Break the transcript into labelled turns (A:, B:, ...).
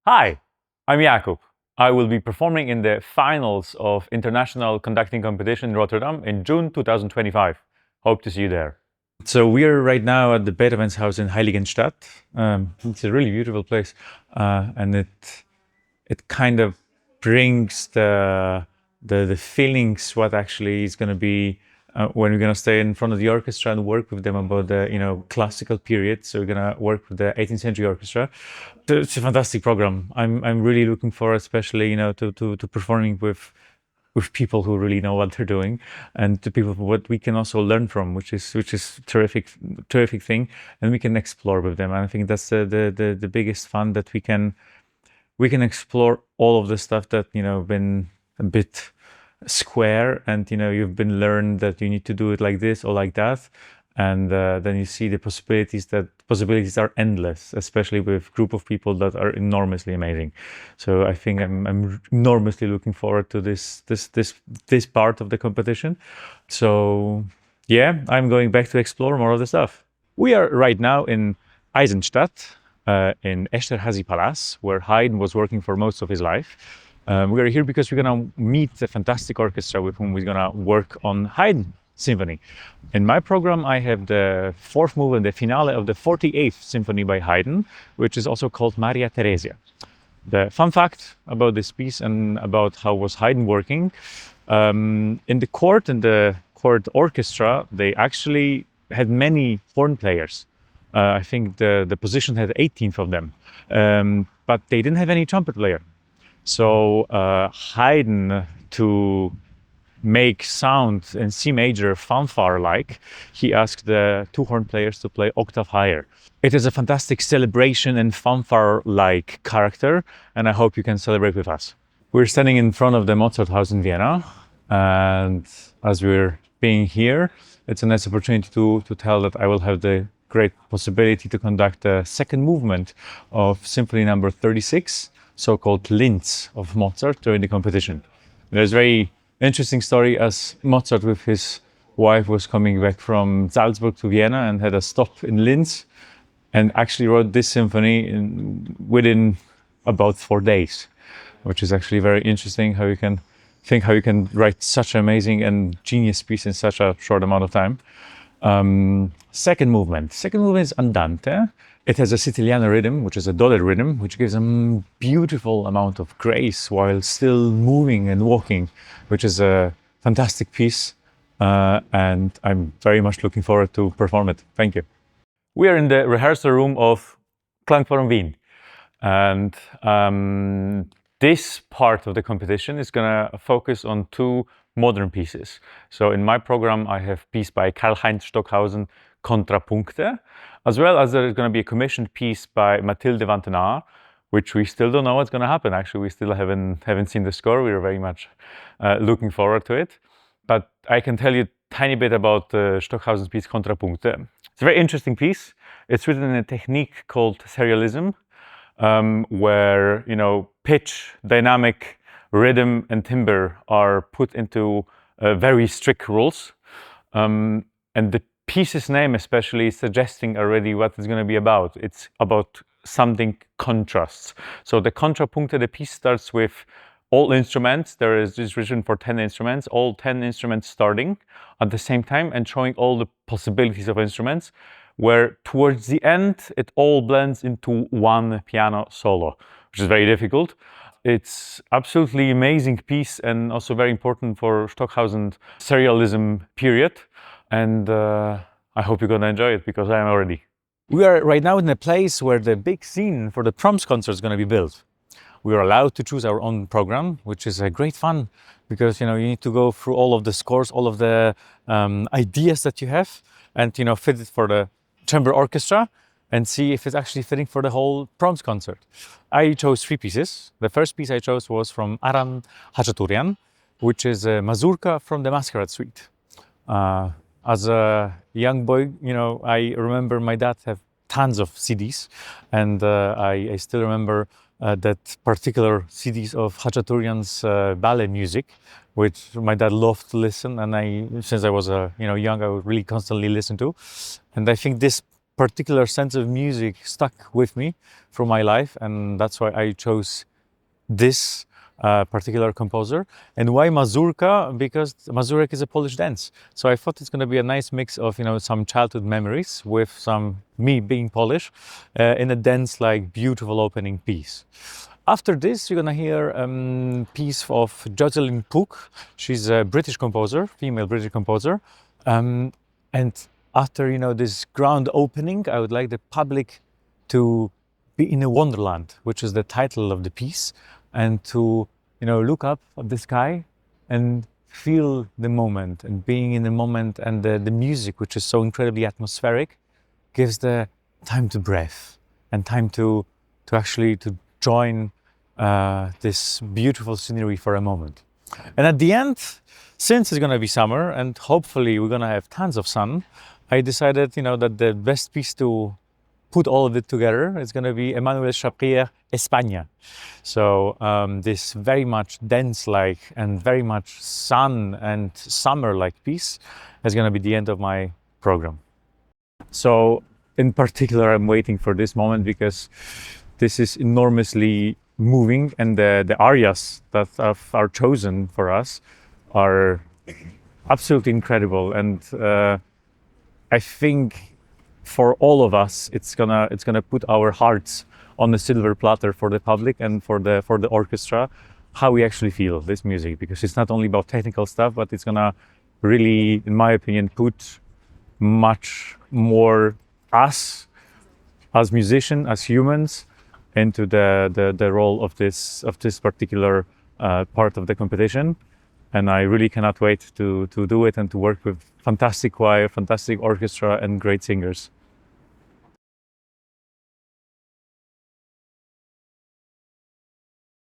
A: Hi, I'm Jakub. I will be performing in the finals of International Conducting Competition in Rotterdam in June 2025. Hope to see you there. So we are right now at the Beethovenshaus in Heiligenstadt. It's a really beautiful place, and it kind of brings the feelings what actually is going to be when we're going to stay in front of the orchestra and work with them about the classical period. So we're going to work with the 18th century orchestra. So it's a fantastic program. I'm really looking forward, especially to performing with people who really know what they're doing, and to people what we can also learn from, which is terrific thing, and we can explore with them. And I think that's the biggest fun that we can explore all of the stuff that been a bit square, and you've been learned that you need to do it like this or like that, and then you see the possibilities are endless, especially with group of people that are enormously amazing. So I think I'm enormously looking forward to this part of the competition. So yeah, I'm going back to explore more of the stuff. We are right now in Eisenstadt, in Esterházy Palace, where Haydn was working for most of his life. We are here because we're going to meet a fantastic orchestra with whom we're going to work on Haydn Symphony. In my program, I have the fourth movement, the finale of the 48th Symphony by Haydn, which is also called Maria Theresia. The fun fact about this piece and about how was Haydn working, in the court orchestra, they actually had many horn players. I think the position had 18 of them, but they didn't have any trumpet player. So Haydn, to make sound in C major fanfare-like, he asked the two horn players to play octave higher. It is a fantastic celebration and fanfare-like character, and I hope you can celebrate with us. We're standing in front of the Mozart house in Vienna, and as we're being here, it's a nice opportunity to tell that I will have the great possibility to conduct the second movement of Symphony number 36, so-called Linz of Mozart, during the competition. There's a very interesting story, as Mozart with his wife was coming back from Salzburg to Vienna and had a stop in Linz, and actually wrote this symphony within about 4 days, which is actually very interesting how you can write such an amazing and genius piece in such a short amount of time. Second movement is Andante. It has a Siciliano rhythm, which is a dotted rhythm, which gives a beautiful amount of grace while still moving and walking, which is a fantastic piece. And I'm very much looking forward to perform it. Thank you. We are in the rehearsal room of Klangforum Wien. And this part of the competition is going to focus on two modern pieces. So in my program, I have a piece by Karl-Heinz Stockhausen, Kontrapunkte, as well as there is going to be a commissioned piece by Mathilde Vantenaar, which we still don't know what's going to happen. Actually, we still haven't seen the score. We are very much looking forward to it. But I can tell you a tiny bit about Stockhausen's piece Kontrapunkte. It's a very interesting piece. It's written in a technique called serialism, where pitch, dynamic, rhythm, and timbre are put into very strict rules, and the piece's name especially is suggesting already what it's going to be about. It's about something contrasts. So the Kontrapunkte, the piece starts with all instruments. It's written for 10 instruments, all 10 instruments starting at the same time and showing all the possibilities of instruments, where towards the end it all blends into one piano solo, which is very difficult. It's absolutely amazing piece and also very important for Stockhausen's serialism period. And I hope you're going to enjoy it, because I am already. We are right now in a place where the big scene for the Proms concert is going to be built. We are allowed to choose our own program, which is a great fun, because you need to go through all of the scores, all of the ideas that you have, and fit it for the chamber orchestra and see if it's actually fitting for the whole Proms concert. I chose 3 pieces. The first piece I chose was from Aram Khachaturian, which is a mazurka from the Masquerade Suite. As a young boy, I remember my dad have tons of CDs, and I still remember that particular CDs of Khachaturian's ballet music, which my dad loved to listen, and since I was young, I would really constantly listen to. And I think this particular sense of music stuck with me from my life, and that's why I chose this particular composer. And why mazurka? Because mazurek is a Polish dance, so I thought it's going to be a nice mix of, you know, some childhood memories with some me being Polish in a dance like beautiful opening piece. After this, you're gonna hear a piece of Jocelyn Pook. She's a British composer, female British composer. And after, you know, this grand opening, I would like the public to be in a wonderland, which is the title of the piece, and to, you know, look up at the sky and feel the moment, and being in the moment, and the music, which is so incredibly atmospheric, gives the time to breath and time to actually to join this beautiful scenery for a moment. And at the end, since it's gonna be summer and hopefully we're gonna have tons of sun, I decided, you know, that the best piece to put all of it together is gonna be Emmanuel Chaprier, España. So this very much dance-like and very much sun and summer-like piece is gonna be the end of my program. So in particular, I'm waiting for this moment because this is enormously moving, and the arias that are chosen for us are absolutely incredible. And I think for all of us, it's gonna put our hearts on a silver platter for the public and for the orchestra, how we actually feel this music, because it's not only about technical stuff, but it's gonna really, in my opinion, put much more us as musicians, as humans, into the role of this particular part of the competition. And I really cannot wait to do it and to work with fantastic choir, fantastic orchestra, and great singers.